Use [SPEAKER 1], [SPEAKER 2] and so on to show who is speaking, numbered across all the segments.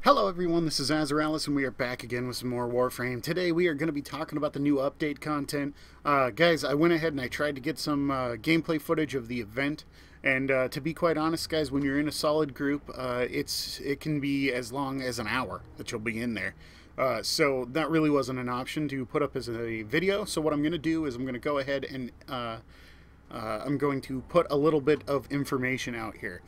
[SPEAKER 1] Hello everyone, this is Azaralis and we are back again with some more Warframe. Today we are going to be talking about the new update content. Guys, I went ahead and I tried to get some gameplay footage of the event. And to be quite honest, guys, when you're in a solid group, it can be as long as an hour that you'll be in there. So that really wasn't an option to put up as a video. So what I'm going to do is I'm going to go ahead and I'm going to put a little bit of information out here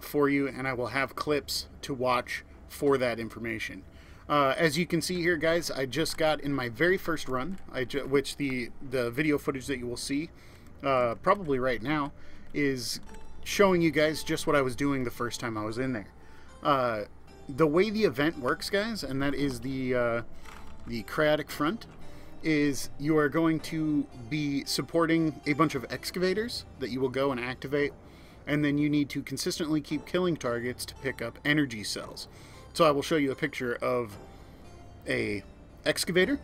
[SPEAKER 1] for you, and I will have clips to watch for that information. As you can see here, guys, I just got in my very first run, which the video footage that you will see probably right now is showing you guys just what I was doing the first time I was in there. The way the event works, guys, and that is the Cryotic front, is you are going to be supporting a bunch of excavators that you will go and activate, and then you need to consistently keep killing targets to pick up energy cells. So I will show you a picture of a excavator,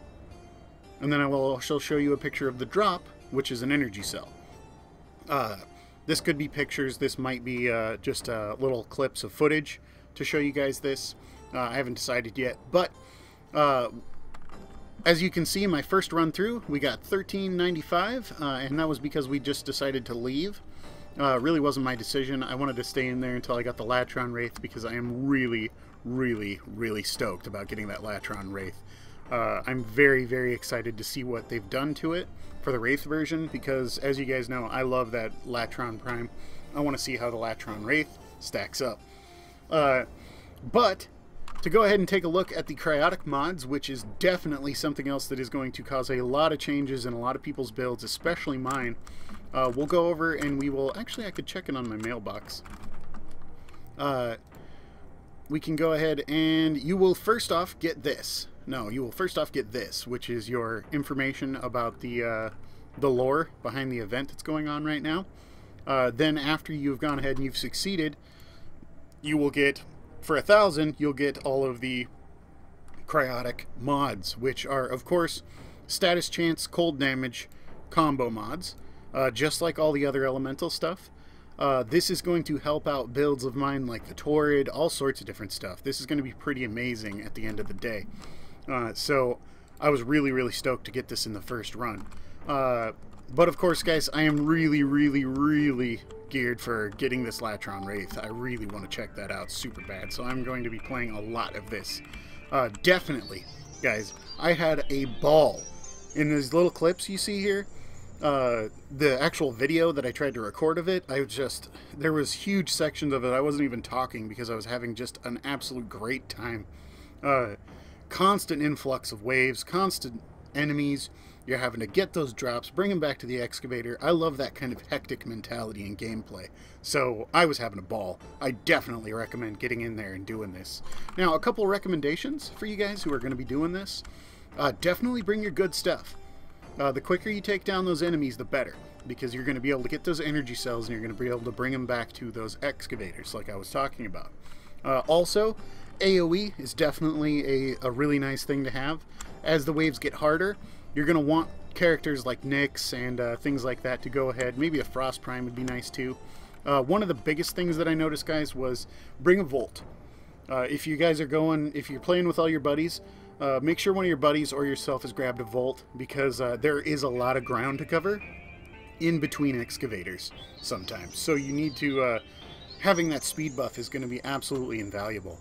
[SPEAKER 1] and then I will also show you a picture of the drop, which is an energy cell. This could be pictures, this might be just little clips of footage to show you guys this. I haven't decided yet, but as you can see, my first run through, we got 1395, and that was because we just decided to leave. Really wasn't my decision. I wanted to stay in there until I got the Latron Wraith, because I am really stoked about getting that Latron Wraith. I'm very excited to see what they've done to it for the Wraith version, because as you guys know, I love that Latron Prime. I want to see how the Latron Wraith stacks up. But to go ahead and take a look at the Cryotic mods, which is definitely something else that is going to cause a lot of changes in a lot of people's builds, especially mine. We'll go over and we will... Actually, I could check it on my mailbox. We can go ahead and you will first off get this. No, you will first off get this, which is your information about the lore behind the event that's going on right now. Then after you've gone ahead and you've succeeded, you will get... For 1,000, you'll get all of the Cryotic mods, which are, of course, status chance, cold damage, combo mods, just like all the other elemental stuff. This is going to help out builds of mine like the Torrid, all sorts of different stuff. This is going to be pretty amazing at the end of the day. So I was really stoked to get this in the first run. But of course, guys, I am really geared for getting this Latron Wraith. I really want to check that out super bad, so I'm going to be playing a lot of this. Definitely, guys, I had a ball in these little clips you see here. The actual video that I tried to record of it, there was huge sections of it I wasn't even talking because I was having just an absolute great time. Constant influx of waves, constant enemies. You're having to get those drops, bring them back to the excavator. I love that kind of hectic mentality in gameplay. So I was having a ball. I definitely recommend getting in there and doing this. Now, a couple recommendations for you guys who are going to be doing this. Definitely bring your good stuff. The quicker you take down those enemies, the better, because you're going to be able to get those energy cells and you're going to be able to bring them back to those excavators like I was talking about. Also, AoE is definitely a really nice thing to have. As the waves get harder, you're going to want characters like Nyx and things like that to go ahead. Maybe a Frost Prime would be nice too. One of the biggest things that I noticed, guys, was bring a Volt. If you guys are if you're playing with all your buddies, make sure one of your buddies or yourself has grabbed a Volt, because there is a lot of ground to cover in between excavators sometimes. So you need to... having that speed buff is going to be absolutely invaluable.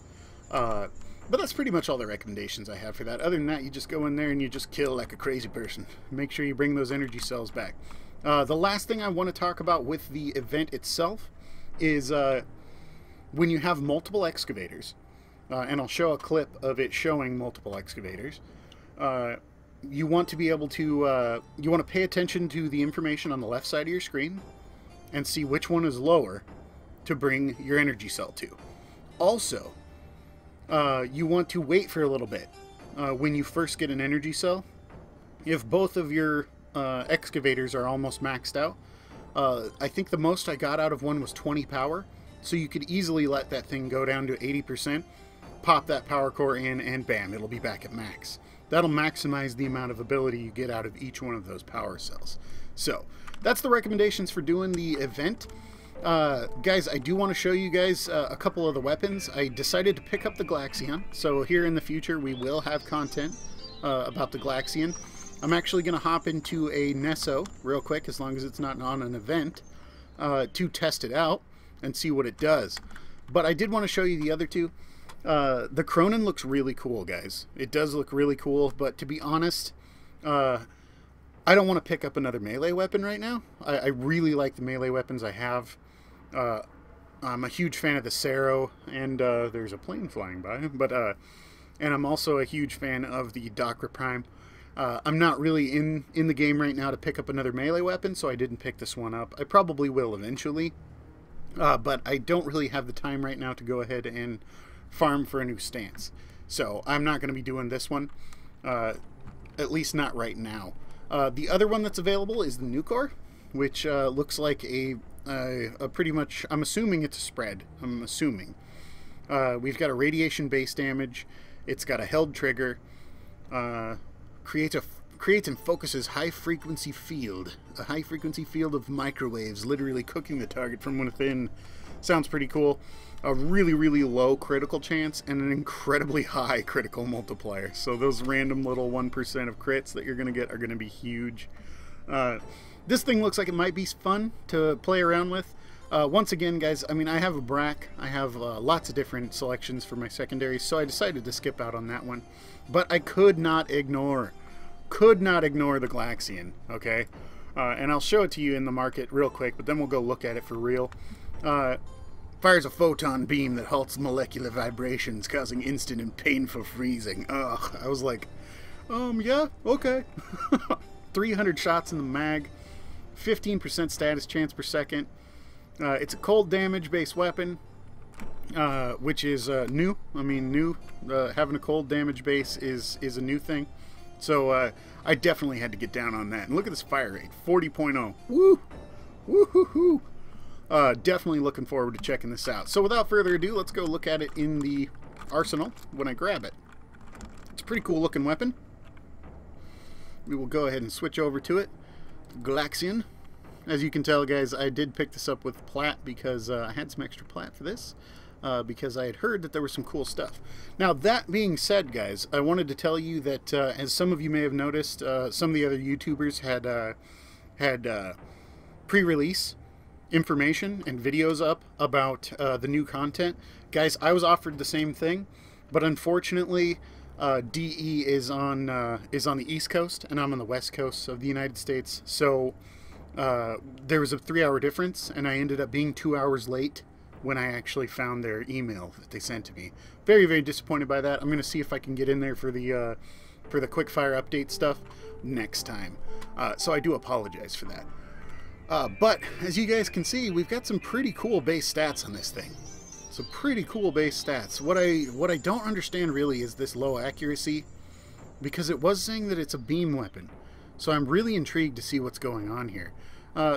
[SPEAKER 1] But that's pretty much all the recommendations I have for that. Other than that, you just go in there and you just kill like a crazy person. Make sure you bring those energy cells back. The last thing I want to talk about with the event itself is when you have multiple excavators, and I'll show a clip of it showing multiple excavators, you want to be able to, you want to pay attention to the information on the left side of your screen and see which one is lower to bring your energy cell to. Also, you want to wait for a little bit when you first get an energy cell. If both of your excavators are almost maxed out, I think the most I got out of one was 20 power, so you could easily let that thing go down to 80%, pop that power core in, and bam, it'll be back at max. That'll maximize the amount of ability you get out of each one of those power cells. So that's the recommendations for doing the event. Guys, I do want to show you guys a couple of the weapons. I decided to pick up the Glaxion, so here in the future we will have content about the Glaxion. I'm actually going to hop into a Nesso real quick, as long as it's not on an event, to test it out and see what it does. But I did want to show you the other two. The Cronin looks really cool, guys. It does look really cool, but to be honest, I don't want to pick up another melee weapon right now. I really like the melee weapons I have. I'm a huge fan of the Sero, and there's a plane flying by, but and I'm also a huge fan of the Dakra Prime. I'm not really in the game right now to pick up another melee weapon, so I didn't pick this one up. I probably will eventually, but I don't really have the time right now to go ahead and farm for a new stance. So I'm not going to be doing this one, at least not right now. The other one that's available is the Nucor, which looks like a pretty much, I'm assuming it's a spread. I'm assuming. We've got a radiation base damage. It's got a held trigger. Creates and focuses high-frequency field. A high-frequency field of microwaves, literally cooking the target from within. Sounds pretty cool. A really, really low critical chance and an incredibly high critical multiplier. So those random little 1% of crits that you're going to get are going to be huge. This thing looks like it might be fun to play around with. Once again, guys, I mean, I have a BRAC. I have lots of different selections for my secondaries, so I decided to skip out on that one. But I could not ignore the Glaxion, okay? And I'll show it to you in the market real quick, but then we'll go look at it for real. Fires a photon beam that halts molecular vibrations, causing instant and painful freezing. Ugh, I was like, yeah, okay. 300 shots in the mag, 15% status chance per second. It's a cold damage based weapon, which is new. I mean, new. Having a cold damage base is a new thing. So I definitely had to get down on that. And look at this fire rate, 40.0. Woo! Woo-hoo-hoo! Definitely looking forward to checking this out. So without further ado, let's go look at it in the arsenal when I grab it. It's a pretty cool looking weapon. We will go ahead and switch over to it. Glaxion. As you can tell, guys, I did pick this up with plat because I had some extra plat for this. Because I had heard that there was some cool stuff. Now, that being said, guys, I wanted to tell you that, as some of you may have noticed, some of the other YouTubers had pre-release information and videos up about the new content. Guys, I was offered the same thing, but unfortunately, DE is on the East Coast, and I'm on the West Coast of the United States. So there was a 3-hour difference, and I ended up being 2 hours late when I actually found their email that they sent to me. Very, very disappointed by that. I'm going to see if I can get in there for the quickfire update stuff next time. So I do apologize for that. But as you guys can see, we've got some pretty cool base stats on this thing. Some pretty cool base stats. What I don't understand really is this low accuracy, because it was saying that it's a beam weapon. So I'm really intrigued to see what's going on here.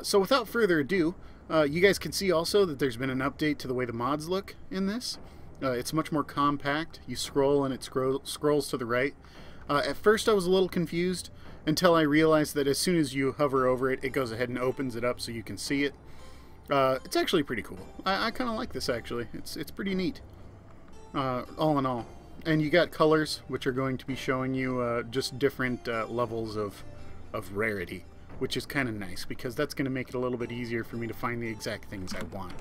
[SPEAKER 1] So without further ado, you guys can see also that there's been an update to the way the mods look in this. It's much more compact. You scroll and it scrolls to the right. At first I was a little confused until I realized that as soon as you hover over it, it goes ahead and opens it up so you can see it. It's actually pretty cool. I kind of like this, actually. It's pretty neat, all in all. And you got colors, which are going to be showing you just different levels of rarity, which is kind of nice, because that's going to make it a little bit easier for me to find the exact things I want.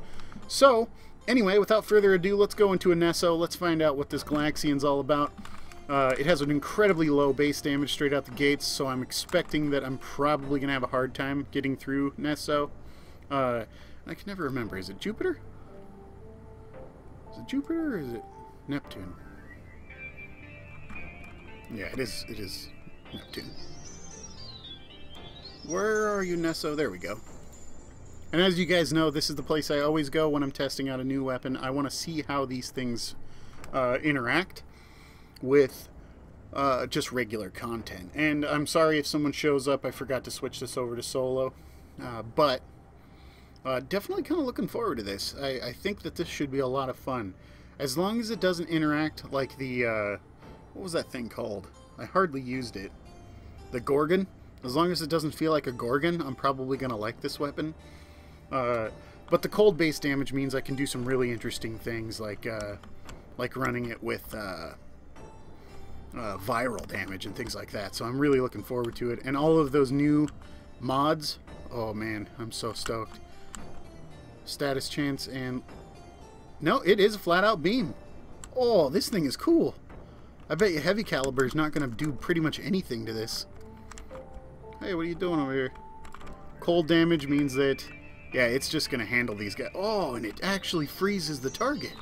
[SPEAKER 1] So, anyway, without further ado, let's go into a Nesso. Let's find out what this Glaxion's all about. It has an incredibly low base damage straight out the gates, so I'm expecting that I'm probably going to have a hard time getting through Nesso. I can never remember. Is it Jupiter? Is it Jupiter or is it Neptune? Yeah, it is Neptune. Where are you, Nesso? There we go. And as you guys know, this is the place I always go when I'm testing out a new weapon. I want to see how these things interact with just regular content. And I'm sorry if someone shows up. I forgot to switch this over to solo. But definitely kind of looking forward to this. I think that this should be a lot of fun. As long as it doesn't interact like the... what was that thing called? I hardly used it. The Gorgon? As long as it doesn't feel like a Gorgon, I'm probably going to like this weapon. But the cold base damage means I can do some really interesting things, like running it with viral damage and things like that. So I'm really looking forward to it. And all of those new mods, oh man, I'm so stoked. Status chance and... No, it is a flat-out beam. Oh, this thing is cool. I bet you heavy caliber is not going to do pretty much anything to this. Hey, what are you doing over here? Cold damage means that, yeah, it's just going to handle these guys. Oh, and it actually freezes the target.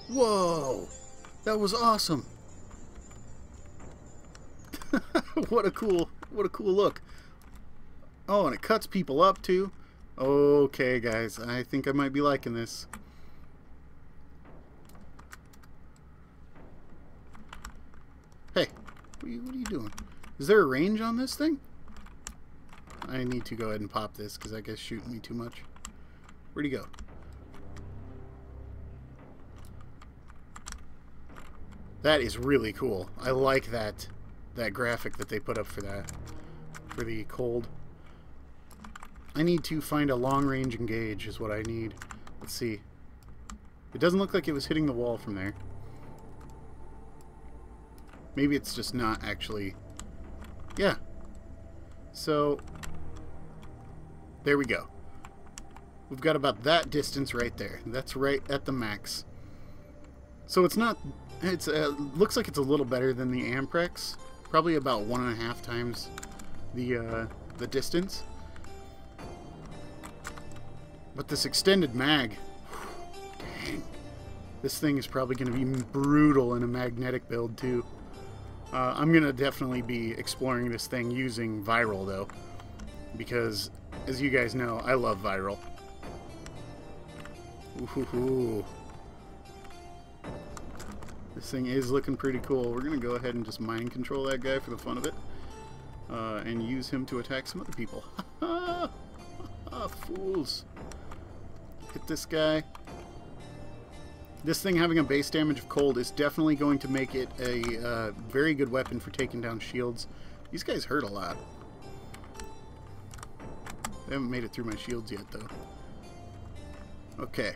[SPEAKER 1] Whoa, that was awesome. What a cool look. Oh, and it cuts people up too. Okay, guys, I think I might be liking this. Hey, what are you doing? Is there a range on this thing? I need to go ahead and pop this because I guess shooting me too much. Where'd he go? That is really cool. I like that graphic that they put up for that, for the cold. I need to find a long range engage is what I need. Let's see. It doesn't look like it was hitting the wall from there. Maybe it's just not actually... Yeah. So, there we go. We've got about that distance right there. That's right at the max. So it's not... It's looks like it's a little better than the Amprex. Probably about 1.5 times the distance. But this extended mag... Dang. This thing is probably going to be brutal in a magnetic build, too. I'm going to definitely be exploring this thing using viral, though, because, as you guys know, I love viral. Ooh. This thing is looking pretty cool. We're going to go ahead and just mind control that guy for the fun of it, and use him to attack some other people. Fools. Hit this guy. This thing having a base damage of cold is definitely going to make it a very good weapon for taking down shields. These guys hurt a lot. They haven't made it through my shields yet, though. Okay.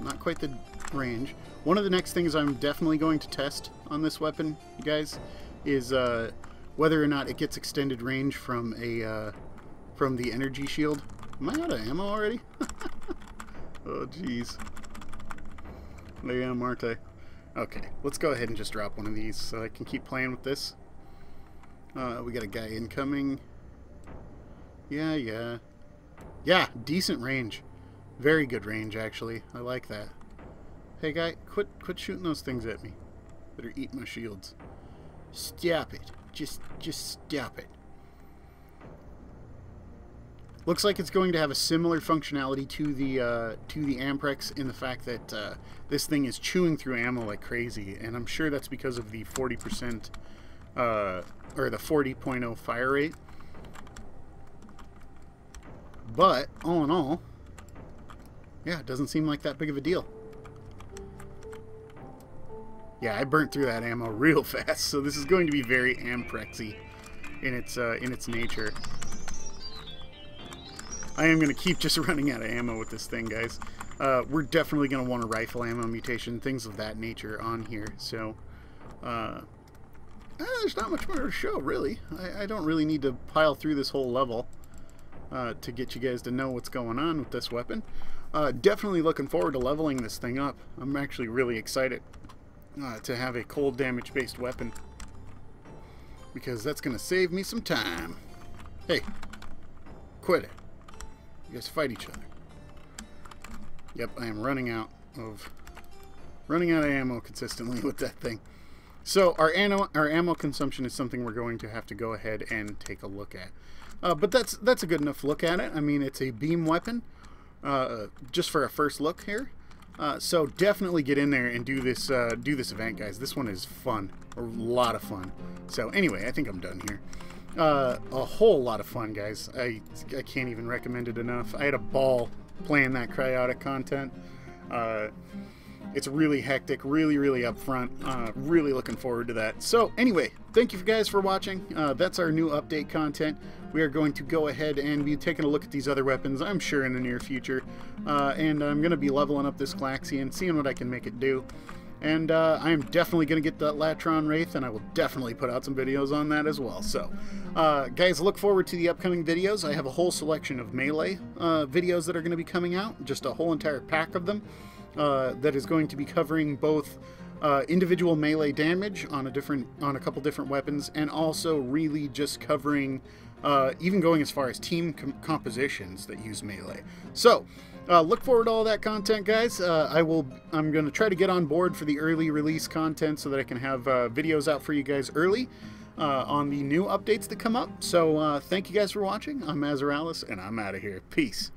[SPEAKER 1] Not quite the range. One of the next things I'm definitely going to test on this weapon, you guys, is whether or not it gets extended range from the energy shield. Am I out of ammo already? Oh, jeez. I am, aren't I? Okay, let's go ahead and just drop one of these so I can keep playing with this. We got a guy incoming. Yeah, decent range. Very good range, actually. I like that. Hey, guy, quit shooting those things at me. Better eat my shields. Stop it. Just stop it. Looks like it's going to have a similar functionality to the Amprex in the fact that this thing is chewing through ammo like crazy, and I'm sure that's because of the 40% or the 40.0 fire rate. But all in all, yeah, it doesn't seem like that big of a deal. Yeah, I burnt through that ammo real fast, so this is going to be very Amprexy in its nature. I am going to keep just running out of ammo with this thing, guys. We're definitely going to want a rifle ammo mutation, things of that nature on here. So, there's not much more to show, really. I don't really need to pile through this whole level to get you guys to know what's going on with this weapon. Definitely looking forward to leveling this thing up. I'm actually really excited to have a cold damage based weapon, because that's going to save me some time. Hey, quit it. You guys fight each other. Yep, I am running out of ammo consistently with that thing. So our ammo consumption is something we're going to have to go ahead and take a look at. But that's a good enough look at it. I mean, it's a beam weapon, just for a first look here. So definitely get in there and do this event, guys. This one is fun, a lot of fun. So anyway, I think I'm done here. A whole lot of fun, guys. I can't even recommend it enough. I had a ball playing that Cryotic content. it's really hectic, really up front. Really looking forward to that. So anyway, thank you guys for watching. That's our new update content. We are going to go ahead and be taking a look at these other weapons, I'm sure, in the near future. And I'm going to be leveling up this Glaxian, seeing what I can make it do. And I am definitely going to get that Latron Wraith, and I will definitely put out some videos on that as well. So, guys, look forward to the upcoming videos. I have a whole selection of melee videos that are going to be coming out, just a whole entire pack of them that is going to be covering both individual melee damage on a couple different weapons, and also really just covering, even going as far as team compositions that use melee. So, look forward to all that content, guys. I'm going to try to get on board for the early release content so that I can have videos out for you guys early on the new updates that come up. So thank you guys for watching. I'm Azaralis, and I'm out of here. Peace.